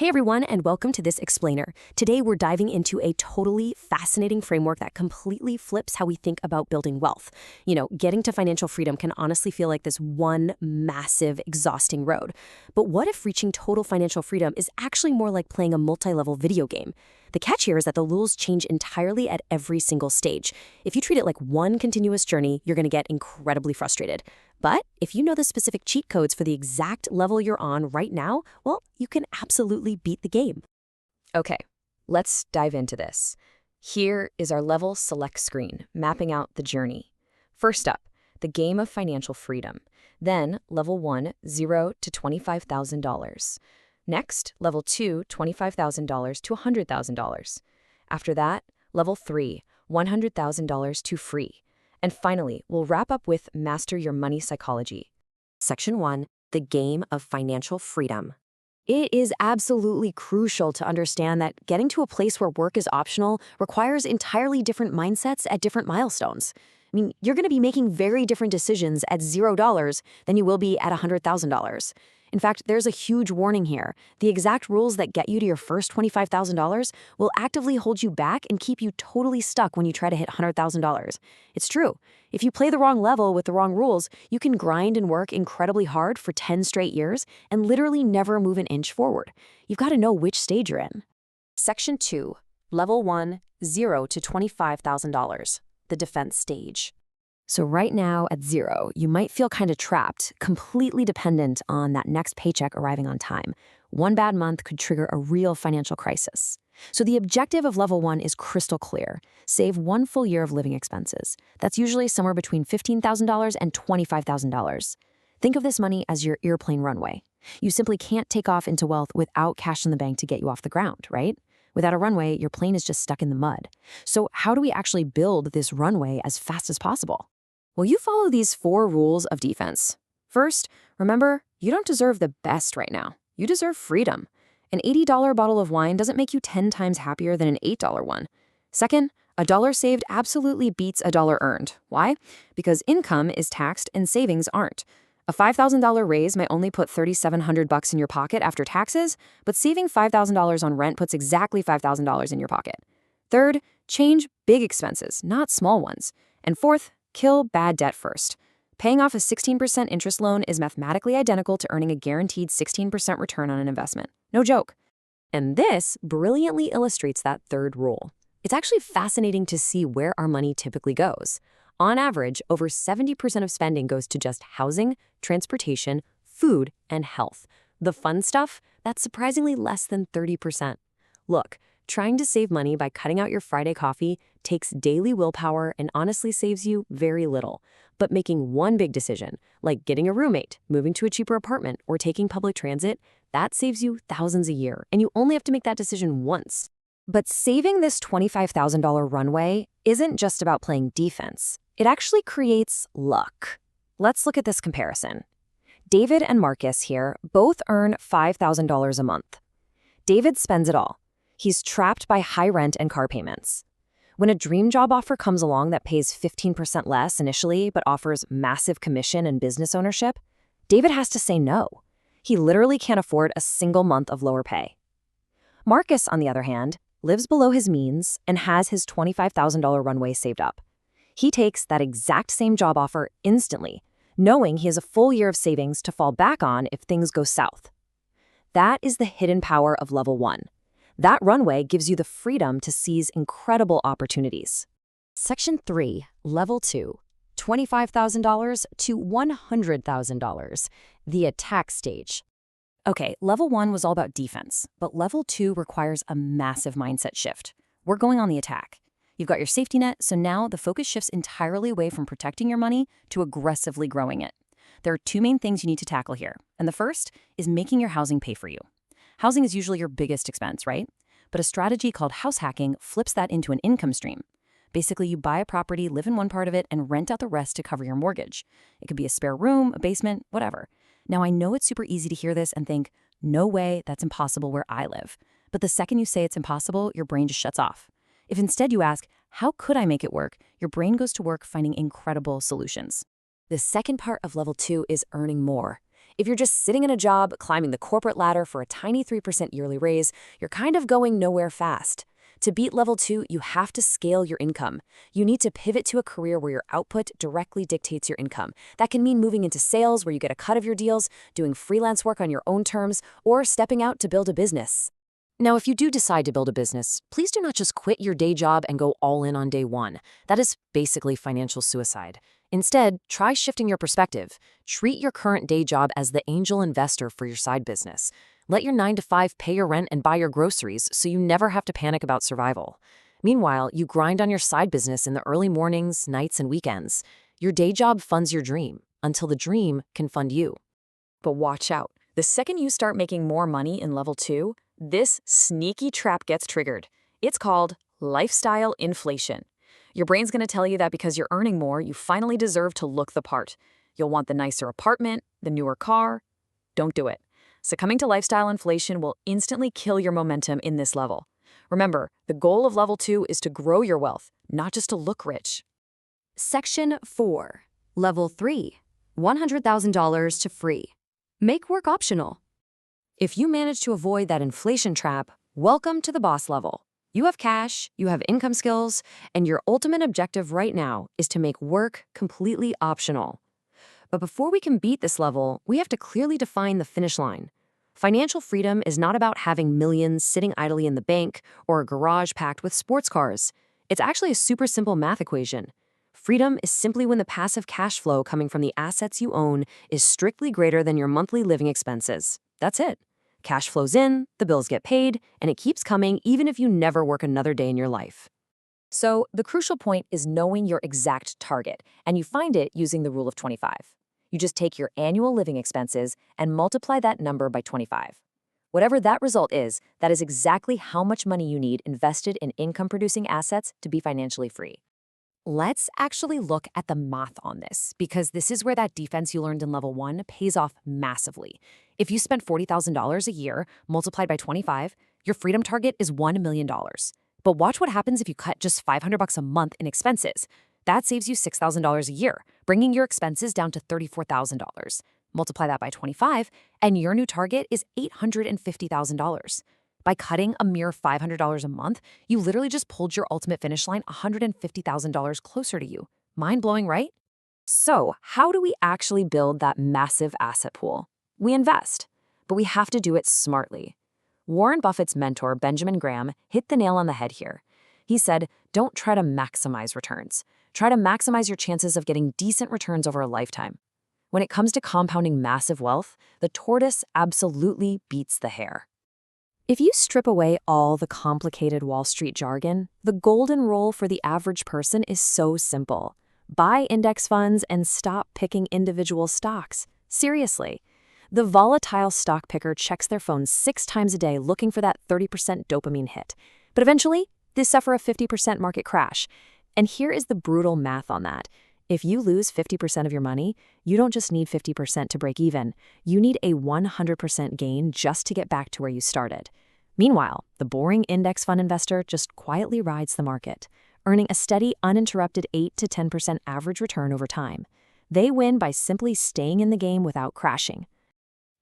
Hey everyone, and welcome to this explainer. Today we're diving into a totally fascinating framework that completely flips how we think about building wealth. Getting to financial freedom can honestly feel like this one massive, exhausting road. But what if reaching total financial freedom is actually more like playing a multi-level video game? The catch here is that the rules change entirely at every single stage. If you treat it like one continuous journey, you're going to get incredibly frustrated. But if you know the specific cheat codes for the exact level you're on right now, well, you can absolutely beat the game. Okay, let's dive into this. Here is our level select screen, mapping out the journey. First up, the game of financial freedom. Then, level 1, $0 to $25,000. Next, level 2, $25,000 to $100,000. After that, level 3, $100,000 to free. And finally, we'll wrap up with Master Your Money Psychology. Section 1, the game of financial freedom. It is absolutely crucial to understand that getting to a place where work is optional requires entirely different mindsets at different milestones. You're going to be making very different decisions at $0 than you will be at $100,000. In fact, there's a huge warning here. The exact rules that get you to your first $25,000 will actively hold you back and keep you totally stuck when you try to hit $100,000. It's true. If you play the wrong level with the wrong rules, you can grind and work incredibly hard for 10 straight years and literally never move an inch forward. You've got to know which stage you're in. Section 2, Level 1, $0 to $25,000, the defense stage. So right now at 0, you might feel kind of trapped, completely dependent on that next paycheck arriving on time. One bad month could trigger a real financial crisis. So the objective of level 1 is crystal clear. Save 1 full year of living expenses. That's usually somewhere between $15,000 and $25,000. Think of this money as your airplane runway. You simply can't take off into wealth without cash in the bank to get you off the ground, right? Without a runway, your plane is just stuck in the mud. So how do we actually build this runway as fast as possible? Well, you follow these 4 rules of defense. First, remember, you don't deserve the best right now. You deserve freedom. An $80 bottle of wine doesn't make you 10 times happier than an $8 one. Second, a dollar saved absolutely beats a dollar earned. Why? Because income is taxed and savings aren't. A $5,000 raise might only put $3,700 in your pocket after taxes, but saving $5,000 on rent puts exactly $5,000 in your pocket. Third, change big expenses, not small ones. And fourth, kill bad debt first. Paying off a 16% interest loan is mathematically identical to earning a guaranteed 16% return on an investment. No joke. And this brilliantly illustrates that third rule. It's actually fascinating to see where our money typically goes. On average, over 70% of spending goes to just housing, transportation, food, and health. The fun stuff, that's surprisingly less than 30%. Look, trying to save money by cutting out your Friday coffee takes daily willpower and honestly saves you very little. But making one big decision, like getting a roommate, moving to a cheaper apartment, or taking public transit, that saves you thousands a year, and you only have to make that decision once. But saving this $25,000 runway isn't just about playing defense. It actually creates luck. Let's look at this comparison. David and Marcus here both earn $5,000 a month. David spends it all. He's trapped by high rent and car payments. When a dream job offer comes along that pays 15% less initially but offers massive commission and business ownership, David has to say no. He literally can't afford a single month of lower pay. Marcus, on the other hand, lives below his means and has his $25,000 runway saved up. He takes that exact same job offer instantly, knowing he has a full year of savings to fall back on if things go south. That is the hidden power of level 1. That runway gives you the freedom to seize incredible opportunities. Section 3, Level 2, $25,000 to $100,000, the attack stage. Okay, Level 1 was all about defense, but Level 2 requires a massive mindset shift. We're going on the attack. You've got your safety net, so now the focus shifts entirely away from protecting your money to aggressively growing it. There are 2 main things you need to tackle here, and the first is making your housing pay for you. Housing is usually your biggest expense, right? But a strategy called house hacking flips that into an income stream. Basically, you buy a property, live in one part of it, and rent out the rest to cover your mortgage. It could be a spare room, a basement, whatever. Now, I know it's super easy to hear this and think, no way, that's impossible where I live. But the second you say it's impossible, your brain just shuts off. If instead you ask, how could I make it work? Your brain goes to work finding incredible solutions. The second part of level 2 is earning more. If you're just sitting in a job, climbing the corporate ladder for a tiny 3% yearly raise, you're kind of going nowhere fast. To beat level 2, you have to scale your income. You need to pivot to a career where your output directly dictates your income. That can mean moving into sales where you get a cut of your deals, doing freelance work on your own terms, or stepping out to build a business. Now, if you do decide to build a business, please do not just quit your day job and go all in on day one. That is basically financial suicide. Instead, try shifting your perspective. Treat your current day job as the angel investor for your side business. Let your 9 to 5 pay your rent and buy your groceries so you never have to panic about survival. Meanwhile, you grind on your side business in the early mornings, nights, and weekends. Your day job funds your dream until the dream can fund you. But watch out. The second you start making more money in level 2, this sneaky trap gets triggered. It's called lifestyle inflation. Your brain's going to tell you that because you're earning more, you finally deserve to look the part. You'll want the nicer apartment, the newer car. Don't do it. Succumbing to lifestyle inflation will instantly kill your momentum in this level. Remember, the goal of level 2 is to grow your wealth, not just to look rich. Section 4. Level 3. $100,000 to free. Make work optional. If you manage to avoid that inflation trap, welcome to the boss level. You have cash, you have income skills, and your ultimate objective right now is to make work completely optional. But before we can beat this level, we have to clearly define the finish line. Financial freedom is not about having millions sitting idly in the bank or a garage packed with sports cars. It's actually a super simple math equation. Freedom is simply when the passive cash flow coming from the assets you own is strictly greater than your monthly living expenses. That's it. Cash flows in, the bills get paid, and it keeps coming even if you never work another day in your life. So the crucial point is knowing your exact target, and you find it using the rule of 25. You just take your annual living expenses and multiply that number by 25. Whatever that result is, that is exactly how much money you need invested in income-producing assets to be financially free. Let's actually look at the math on this, because this is where that defense you learned in level 1 pays off massively. If you spend $40,000 a year multiplied by 25, your freedom target is $1 million. But watch what happens if you cut just $500 a month in expenses. That saves you $6,000 a year, bringing your expenses down to $34,000. Multiply that by 25, and your new target is $850,000. By cutting a mere $500 a month, you literally just pulled your ultimate finish line $150,000 closer to you. Mind-blowing, right? So, how do we actually build that massive asset pool? We invest, but we have to do it smartly. Warren Buffett's mentor, Benjamin Graham, hit the nail on the head here. He said, don't try to maximize returns. Try to maximize your chances of getting decent returns over a lifetime. When it comes to compounding massive wealth, the tortoise absolutely beats the hare. If you strip away all the complicated Wall Street jargon, the golden rule for the average person is so simple. Buy index funds and stop picking individual stocks. Seriously. The volatile stock picker checks their phone 6 times a day looking for that 30% dopamine hit. But eventually, they suffer a 50% market crash. And here is the brutal math on that. If you lose 50% of your money, you don't just need 50% to break even. You need a 100% gain just to get back to where you started. Meanwhile, the boring index fund investor just quietly rides the market, earning a steady, uninterrupted 8 to 10% average return over time. They win by simply staying in the game without crashing.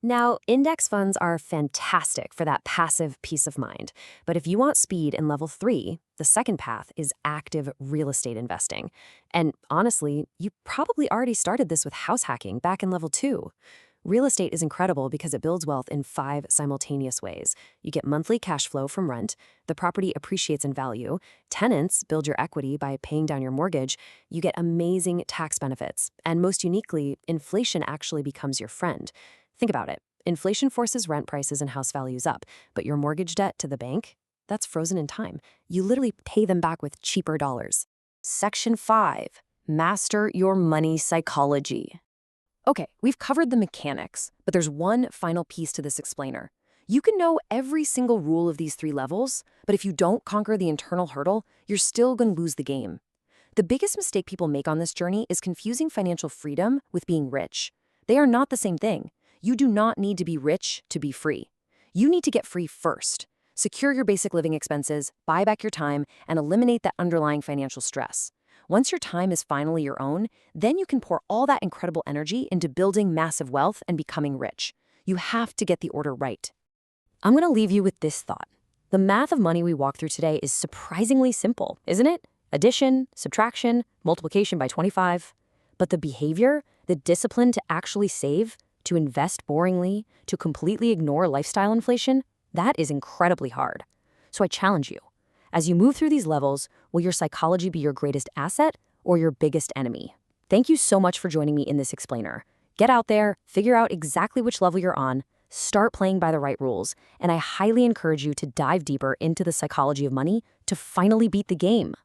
Now, index funds are fantastic for that passive peace of mind. But if you want speed in level 3, the second path is active real estate investing. And honestly, you probably already started this with house hacking back in level 2. Real estate is incredible because it builds wealth in 5 simultaneous ways. You get monthly cash flow from rent, the property appreciates in value, tenants build your equity by paying down your mortgage, you get amazing tax benefits, and most uniquely, inflation actually becomes your friend. Think about it. Inflation forces rent prices and house values up, but your mortgage debt to the bank, that's frozen in time. You literally pay them back with cheaper dollars. Section 5. Master your money psychology. Okay, we've covered the mechanics, but there's one final piece to this explainer. You can know every single rule of these 3 levels, but if you don't conquer the internal hurdle, you're still going to lose the game. The biggest mistake people make on this journey is confusing financial freedom with being rich. They are not the same thing. You do not need to be rich to be free. You need to get free first. Secure your basic living expenses, buy back your time, and eliminate that underlying financial stress. Once your time is finally your own, then you can pour all that incredible energy into building massive wealth and becoming rich. You have to get the order right. I'm going to leave you with this thought. The math of money we walk through today is surprisingly simple, isn't it? Addition, subtraction, multiplication by 25. But the behavior, the discipline to actually save, to invest boringly, to completely ignore lifestyle inflation, that is incredibly hard. So I challenge you. As you move through these levels, will your psychology be your greatest asset or your biggest enemy? Thank you so much for joining me in this explainer. Get out there, figure out exactly which level you're on, start playing by the right rules, and I highly encourage you to dive deeper into the psychology of money to finally beat the game.